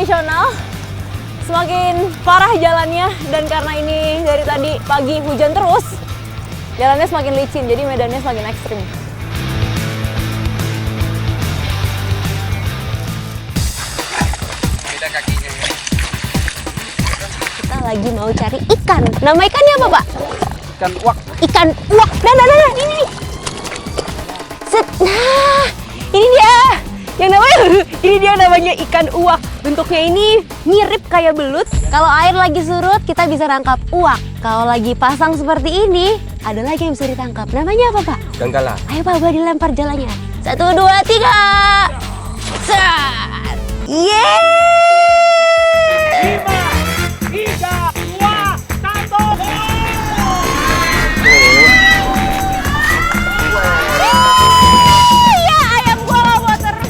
tradisional. Semakin parah jalannya, dan karena ini dari tadi pagi hujan terus, jalannya semakin licin, jadi medannya semakin ekstrim. Beda kakinya ya. Kita lagi mau cari ikan. Nama ikannya apa, Pak? Ikan uak. Ikan uak. Nah, ini. Set. Nah, ini dia. Ini dia namanya ikan uak. Bentuknya ini mirip kayak belut. Kalau air lagi surut, kita bisa nangkap uak. Kalau lagi pasang seperti ini, ada lagi yang bisa ditangkap. Namanya apa, Pak? Ganggala. Ayo, Pak, dilempar jalannya. 1, 2, 3. Set. Yeay! 5, 3, 2, 1. Ya, ayam gua nggak mau terbang.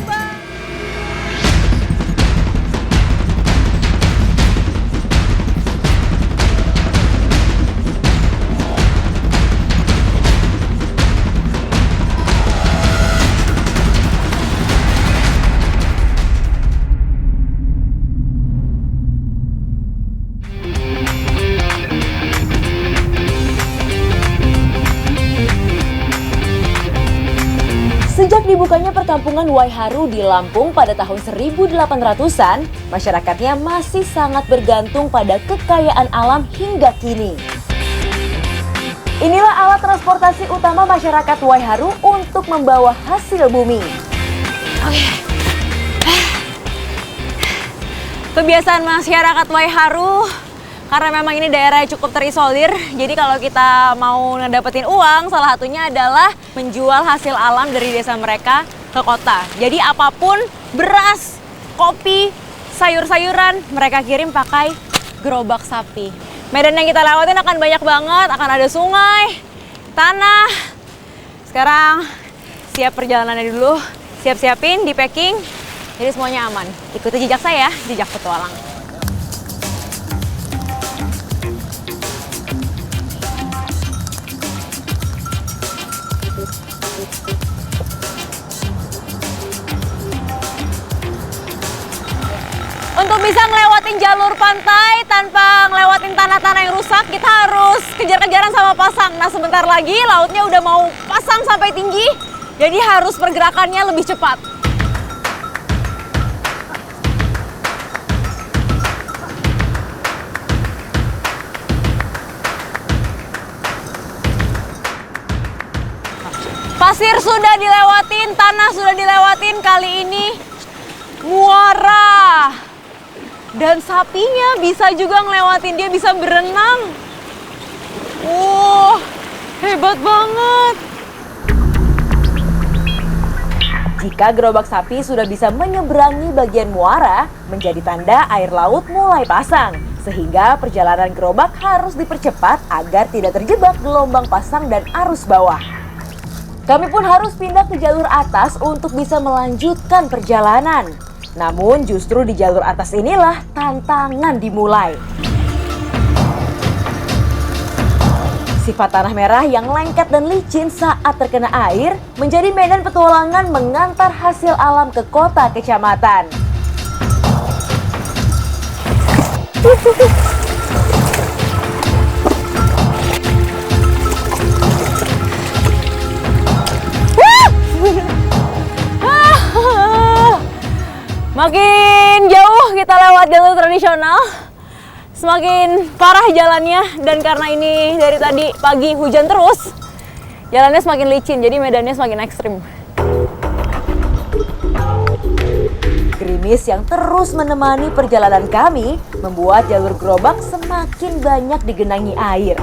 Sejak dibukanya perkampungan Waiharu di Lampung pada tahun 1800-an, masyarakatnya masih sangat bergantung pada kekayaan alam hingga kini. Inilah alat transportasi utama masyarakat Waiharu untuk membawa hasil bumi. Kebiasaan masyarakat Waiharu, karena memang ini daerah cukup terisolir, jadi kalau kita mau ngedapetin uang, salah satunya adalah menjual hasil alam dari desa mereka ke kota. Jadi apapun, beras, kopi, sayur-sayuran, mereka kirim pakai gerobak sapi. Medan yang kita lewatin akan banyak banget, akan ada sungai, tanah. Sekarang siap perjalanannya dulu, siap-siapin, di packing, jadi semuanya aman. Ikuti jejak saya, jejak petualang. Untuk bisa ngelewatin jalur pantai tanpa ngelewatin tanah-tanah yang rusak, kita harus kejar-kejaran sama pasang. Nah, sebentar lagi lautnya udah mau pasang sampai tinggi, jadi harus pergerakannya lebih cepat. Pasir sudah dilewatin, tanah sudah dilewatin, kali ini muara. Dan sapinya bisa juga ngelewatin, dia bisa berenang. Hebat banget. Jika gerobak sapi sudah bisa menyeberangi bagian muara, menjadi tanda air laut mulai pasang. Sehingga perjalanan gerobak harus dipercepat agar tidak terjebak gelombang pasang dan arus bawah. Kami pun harus pindah ke jalur atas untuk bisa melanjutkan perjalanan. Namun justru di jalur atas inilah tantangan dimulai. Sifat tanah merah yang lengket dan licin saat terkena air menjadi medan petualangan mengantar hasil alam ke kota kecamatan. Makin jauh kita lewat jalur tradisional, semakin parah jalannya, dan karena ini dari tadi pagi hujan terus, jalannya semakin licin, jadi medannya semakin ekstrim. Gerimis yang terus menemani perjalanan kami membuat jalur gerobak semakin banyak digenangi air.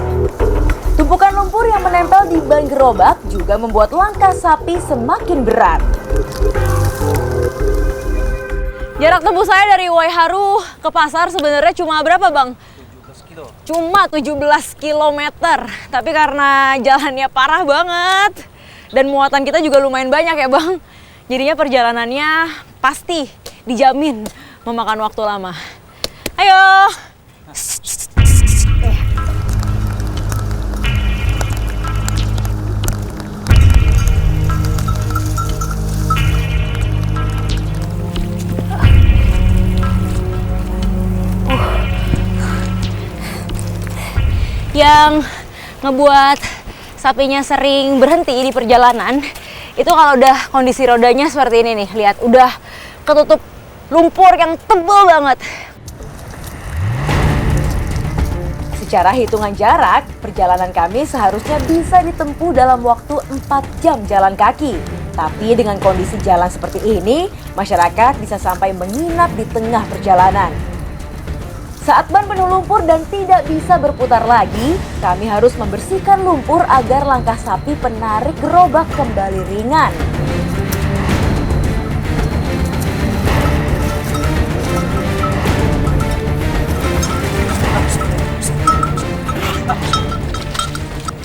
Tumpukan lumpur yang menempel di ban gerobak juga membuat langkah sapi semakin berat. Jarak tempuh saya dari Waiharu ke pasar sebenarnya cuma berapa, Bang? 17 kilo. Cuma 17 kilometer. Tapi karena jalannya parah banget dan muatan kita juga lumayan banyak ya, Bang. Jadinya perjalanannya pasti dijamin memakan waktu lama. Ayo. yang ngebuat sapinya sering berhenti di perjalanan itu kalau udah kondisi rodanya seperti ini nih. Lihat, udah ketutup lumpur yang tebal banget. Secara hitungan jarak, perjalanan kami seharusnya bisa ditempuh dalam waktu 4 jam jalan kaki. Tapi dengan kondisi jalan seperti ini, masyarakat bisa sampai menginap di tengah perjalanan. Saat ban penuh lumpur dan tidak bisa berputar lagi, kami harus membersihkan lumpur agar langkah sapi penarik gerobak kembali ringan.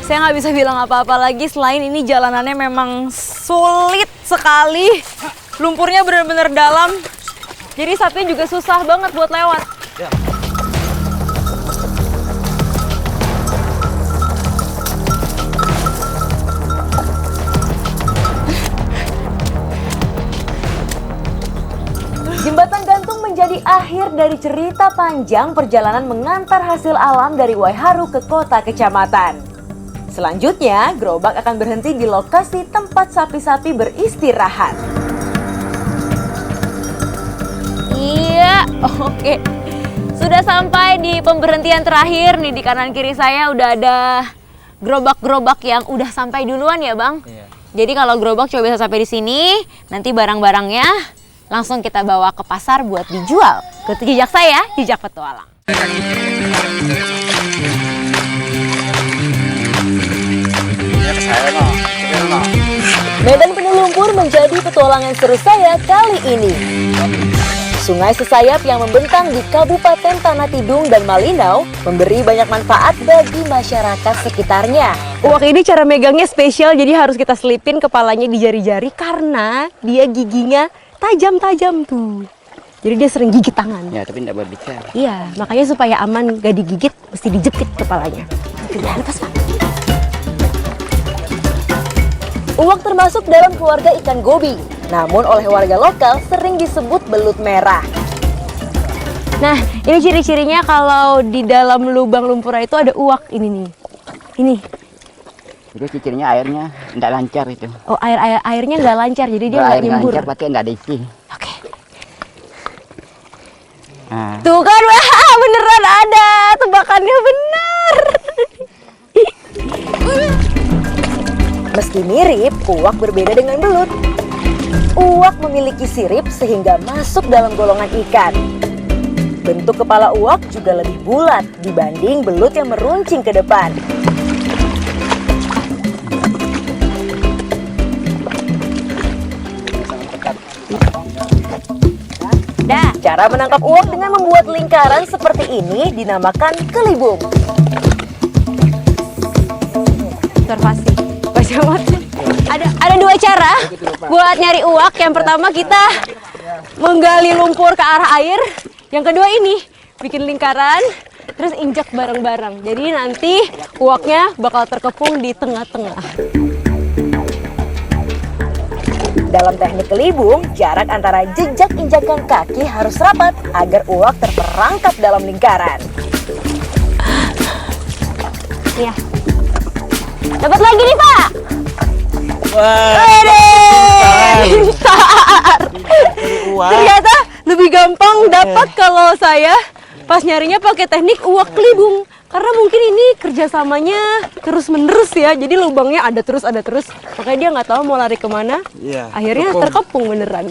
Saya nggak bisa bilang apa-apa lagi selain ini jalanannya memang sulit sekali. Lumpurnya benar-benar dalam. Jadi sapinya juga susah banget buat lewat. Jembatan gantung menjadi akhir dari cerita panjang perjalanan mengantar hasil alam dari Waiharu ke kota kecamatan. Selanjutnya, gerobak akan berhenti di lokasi tempat sapi-sapi beristirahat. Iya, oke. Sudah sampai di pemberhentian terakhir nih, di kanan kiri saya udah ada gerobak-gerobak yang udah sampai duluan ya, Bang? Iya. Jadi kalau gerobak coba bisa sampai di sini, nanti barang-barangnya langsung kita bawa ke pasar buat dijual. Ikuti jejak saya, jejak petualang. Medan penuh lumpur menjadi petualangan seru saya kali ini. Sungai Sesayap yang membentang di Kabupaten Tanah Tidung dan Malinau memberi banyak manfaat bagi masyarakat sekitarnya. Uwak ini cara megangnya spesial, jadi harus kita selipin kepalanya di jari-jari karena dia giginya tajam-tajam tuh. Jadi dia sering gigit tangan. Ya, tapi tidak berbicara. Iya, makanya supaya aman gak digigit, mesti dijepit kepalanya. Lepas, Pak. Uwak termasuk dalam keluarga ikan gobi, namun oleh warga lokal sering disebut belut merah. Nah, ini ciri-cirinya kalau di dalam lubang lumpur itu ada uwak ini nih. Ini. Itu cirinya airnya tidak lancar itu. Oh, airnya nggak lancar, jadi dia nggak Kalau air nyembur. lancar berarti nggak ada isi. Oke. Nah, Tuh kan, wah, beneran ada. Tebakannya benar. Meski mirip, uwak berbeda dengan belut. Uwak memiliki sirip sehingga masuk dalam golongan ikan. Bentuk kepala uwak juga lebih bulat dibanding belut yang meruncing ke depan. Dah. Cara menangkap uwak dengan membuat lingkaran seperti ini dinamakan kelibung. Observasi. Ada dua cara buat nyari uwak. Yang pertama kita menggali lumpur ke arah air. Yang kedua ini bikin lingkaran terus injak bareng-bareng. Jadi nanti uwaknya bakal terkepung di tengah-tengah. Dalam teknik kelibung, jarak antara jejak injakan kaki harus rapat agar uwak terperangkap dalam lingkaran. Iya. Dapat lagi nih, Pak. wah, Pintar. Ternyata lebih gampang dapat kalau saya pas nyarinya pakai teknik uwak kelibung. Karena mungkin ini kerjasamanya terus-menerus ya. Jadi lubangnya ada terus. Makanya dia nggak tahu mau lari kemana. Iya, Akhirnya terkepung beneran.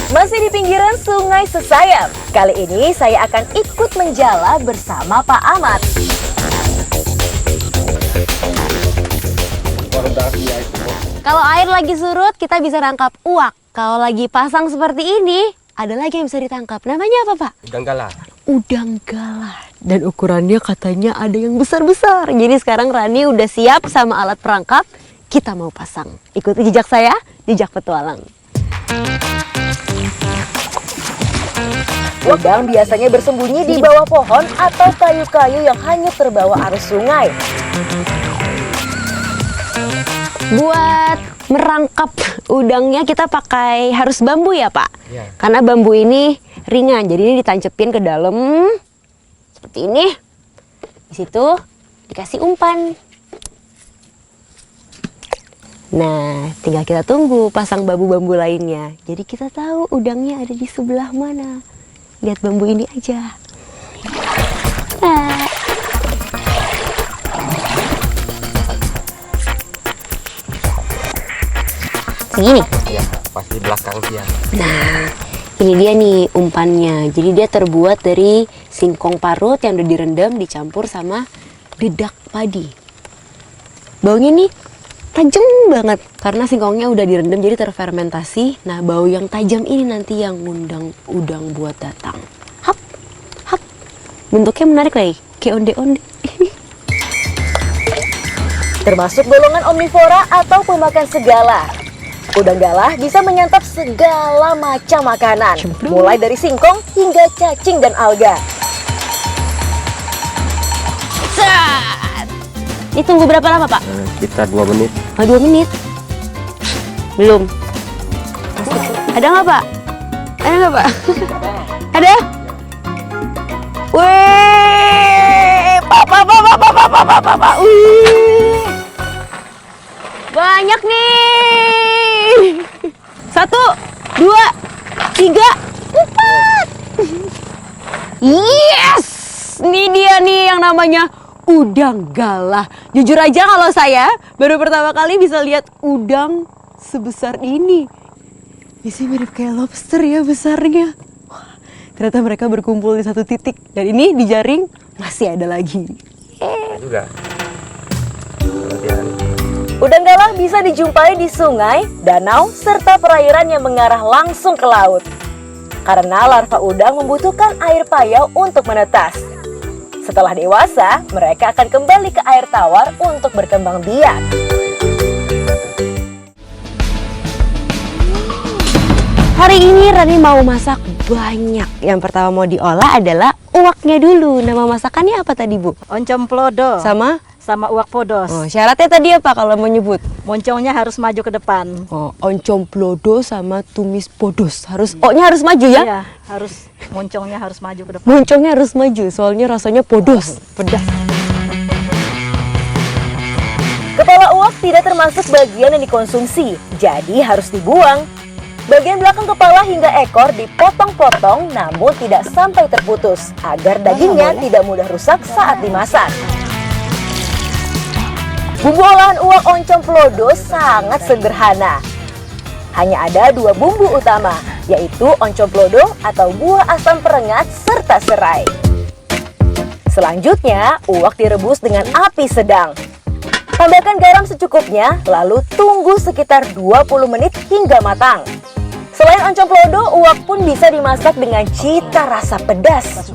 Masih di pinggiran Sungai Sesayap. Kali ini saya akan ikut menjala bersama Pak Ahmad. Kalau air lagi surut, kita bisa nangkap uwak. Kalau lagi pasang seperti ini, ada lagi yang bisa ditangkap. Namanya apa, Pak? udang galah. Udang galah. Dan ukurannya katanya ada yang besar-besar. Jadi sekarang Rani udah siap sama alat perangkap. Kita mau pasang. Ikuti jejak saya, jejak petualang. Udang biasanya bersembunyi di bawah pohon atau kayu-kayu yang hanyut terbawa arus sungai. Buat merangkap udangnya kita pakai harus bambu ya, Pak? Iya. Karena bambu ini ringan. Jadi ini ditancepin ke dalam seperti ini. Di situ dikasih umpan. Nah, tinggal kita tunggu pasang bambu-bambu lainnya. Jadi kita tahu udangnya ada di sebelah mana. Lihat bambu ini aja. Nah. Segini? Ya, pasti belakang dia. Nah, ini dia nih umpannya. Jadi dia terbuat dari singkong parut yang udah direndam dicampur sama dedak padi. Baunya nih tajam banget karena singkongnya udah direndam jadi terfermentasi. Nah, bau yang tajam ini nanti yang ngundang udang buat datang. Hap, hap. Bentuknya menarik lagi, kayak onde-onde. Termasuk golongan omnivora atau pemakan segala. Udang galah bisa menyantap segala macam makanan, mulai dari singkong hingga cacing dan alga. Ini tunggu berapa lama, Pak? Sekitar 2 menit. Oh, 2 menit. Belum. Ada nggak, Pak? Ada nggak, Pak? Ada? Wih, Pak. Wih. Banyak nih. 1, 2, 3, 4. Yes! Ini dia nih yang namanya udang galah. Jujur aja kalau saya baru pertama kali bisa lihat udang sebesar ini. Ini sih mirip kayak lobster ya besarnya. Wah, ternyata mereka berkumpul di satu titik. Dan ini di jaring masih ada lagi. Juga. Udang galah bisa dijumpai di sungai, danau, serta perairan yang mengarah langsung ke laut. Karena larva udang membutuhkan air payau untuk menetas. Setelah dewasa, mereka akan kembali ke air tawar untuk berkembang biak. Hari ini Rani mau masak banyak. Yang pertama mau diolah adalah uwaknya dulu. Nama masakannya apa tadi, Bu? Oncom plodo Sama uwak podos. oh, syaratnya tadi apa kalau mau nyebut? Moncongnya harus maju ke depan. Oh, oncom plodo sama tumis podos. O-nya harus maju ya? Iya, moncongnya harus maju ke depan. Moncongnya harus maju, soalnya rasanya podos, pedas. Kepala uwak tidak termasuk bagian yang dikonsumsi, jadi harus dibuang. Bagian belakang kepala hingga ekor dipotong-potong namun tidak sampai terputus, agar dagingnya tidak mudah rusak saat dimasak. Bumbu olahan uwak oncom plodo sangat sederhana. Hanya ada 2 bumbu utama, yaitu oncom plodo atau buah asam perengat serta serai. Selanjutnya, uwak direbus dengan api sedang. Tambahkan garam secukupnya, lalu tunggu sekitar 20 menit hingga matang. Selain oncom plodo, uwak pun bisa dimasak dengan cita rasa pedas.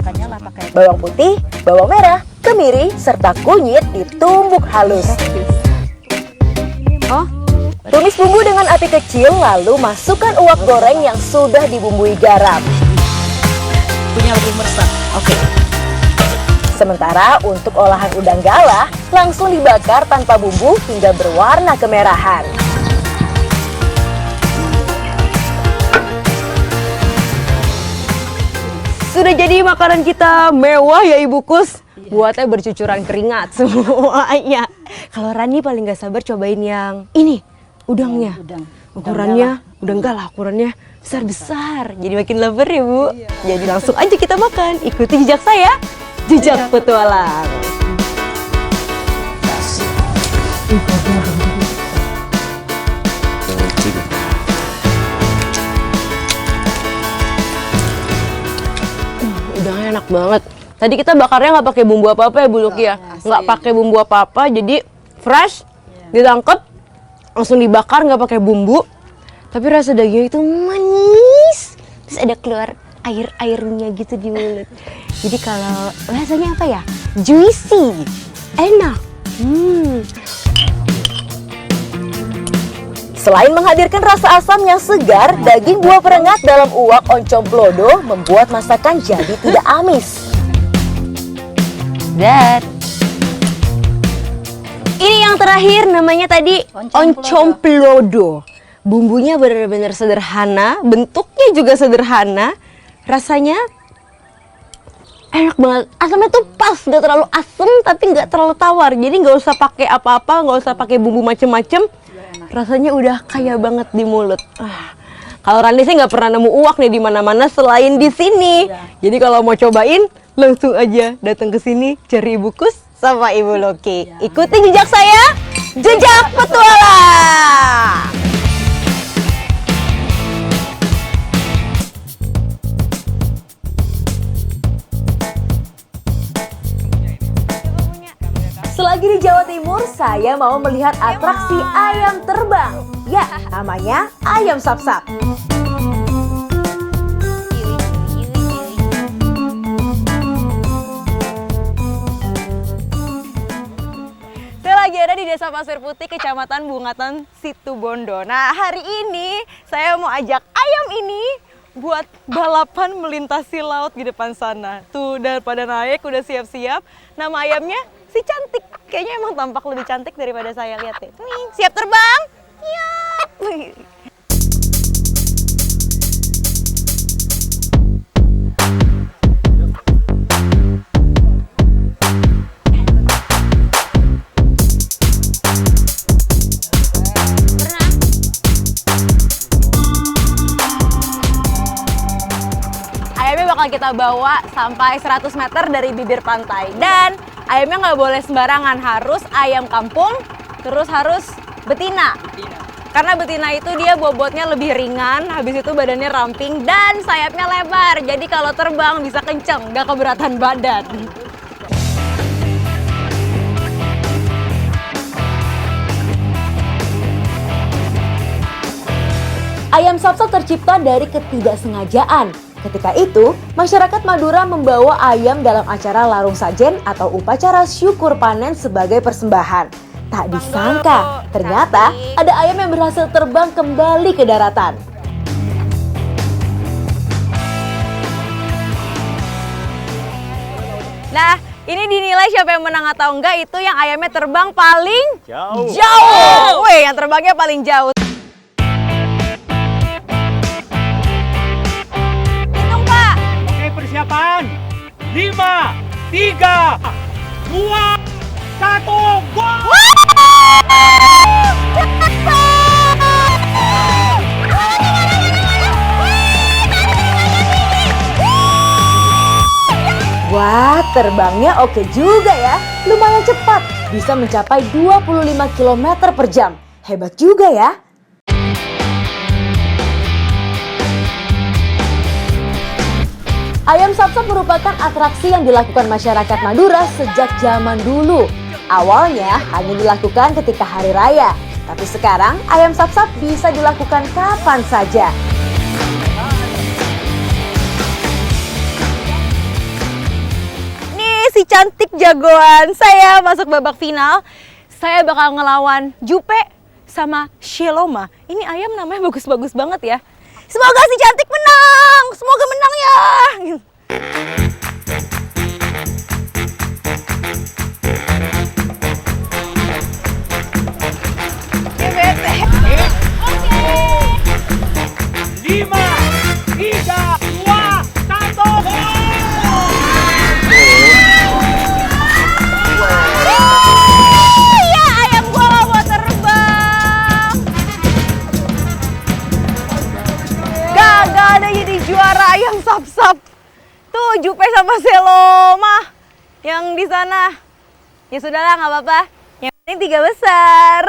Bawang putih, bawang merah, kemiri, serta kunyit ditumbuk halus. Tumis bumbu dengan api kecil, lalu masukkan uwak goreng yang sudah dibumbui garam. Punya lebih meresap. Oke. Sementara untuk olahan udang galah, langsung dibakar tanpa bumbu hingga berwarna kemerahan. Sudah jadi makanan kita mewah ya Ibu Kus. Buatnya bercucuran keringat semuanya. Kalau Rani paling gak sabar cobain yang ini, udangnya. Ukurannya, udang galah ukurannya besar-besar. Jadi makin lapar ya Bu. Jadi langsung aja kita makan. Ikuti jejak saya, jejak petualang. Udangnya enak banget. Tadi kita bakarnya nggak pakai bumbu apa-apa ya Bu Luki ya, nggak pakai bumbu apa-apa, jadi fresh, ditangkep, langsung dibakar nggak pakai bumbu, tapi rasa dagingnya itu manis, terus ada keluar air-airnya gitu di mulut. Jadi kalau rasanya apa ya, juicy, enak. Selain menghadirkan rasa asam yang segar, daging buah perengat dalam uwak oncom plodo membuat masakan jadi tidak amis. Dan ini yang terakhir namanya tadi oncom plodo. Bumbunya benar-benar sederhana, bentuknya juga sederhana, rasanya enak banget. Asamnya tuh pas, nggak terlalu asem tapi nggak terlalu tawar. Jadi nggak usah pakai apa-apa, nggak usah pakai bumbu macem-macem. Rasanya udah kaya banget di mulut. Kalau Rani sih nggak pernah nemu uwak nih di mana-mana selain di sini. Jadi kalau mau cobain, langsung aja datang ke sini cari Ibu Kus sama Ibu Loki. Ikuti jejak saya, jejak petualang. Selagi di Jawa Timur, saya mau melihat atraksi ayam terbang. Ya, namanya ayam sap-sap. Saya lagi ada di Desa Pasir Putih, Kecamatan Bungatan, Situbondo. Nah, hari ini saya mau ajak ayam ini buat balapan melintasi laut di depan sana. Tuh, daripada naik udah siap-siap. Nama ayamnya si Cantik. Kayaknya emang tampak lebih cantik daripada saya, lihat deh. Nih, siap terbang? Siap. Ayamnya bakal kita bawa sampai 100 meter dari bibir pantai. Dan ayamnya nggak boleh sembarangan, harus ayam kampung, terus harus betina. Karena betina itu dia bobotnya lebih ringan, habis itu badannya ramping dan sayapnya lebar. Jadi kalau terbang bisa kenceng, nggak keberatan badan. Ayam sap-sap tercipta dari ketidaksengajaan. Ketika itu, masyarakat Madura membawa ayam dalam acara larung sajen atau upacara syukur panen sebagai persembahan. Tak disangka, ternyata ada ayam yang berhasil terbang kembali ke daratan. Nah, ini dinilai siapa yang menang atau enggak itu yang ayamnya terbang paling Jauh. jauh. Wih, yang terbangnya paling jauh. Hitung, Pak. Oke, persiapan. 5, 3, 2, 1, go! Wah, terbangnya oke juga ya. Lumayan cepat, bisa mencapai 25 km per jam. Hebat juga ya. Ayam sap-sap merupakan atraksi yang dilakukan masyarakat Madura sejak zaman dulu. Awalnya hanya dilakukan ketika hari raya, tapi sekarang ayam sap-sap bisa dilakukan kapan saja. Nih si Cantik jagoan saya masuk babak final. Saya bakal ngelawan Jupe sama Sheloma. Ini ayam namanya bagus-bagus banget ya. Semoga si Cantik menang. Semoga menang ya. Bete. 5, 3, 2, 1, go! Iya, ayam gua gak mau terbang. Gagal ada jadi juara ayam sap-sap. Tuh Jupe sama Seloma yang di sana. Ya sudahlah, nggak apa-apa. Yang penting 3 besar.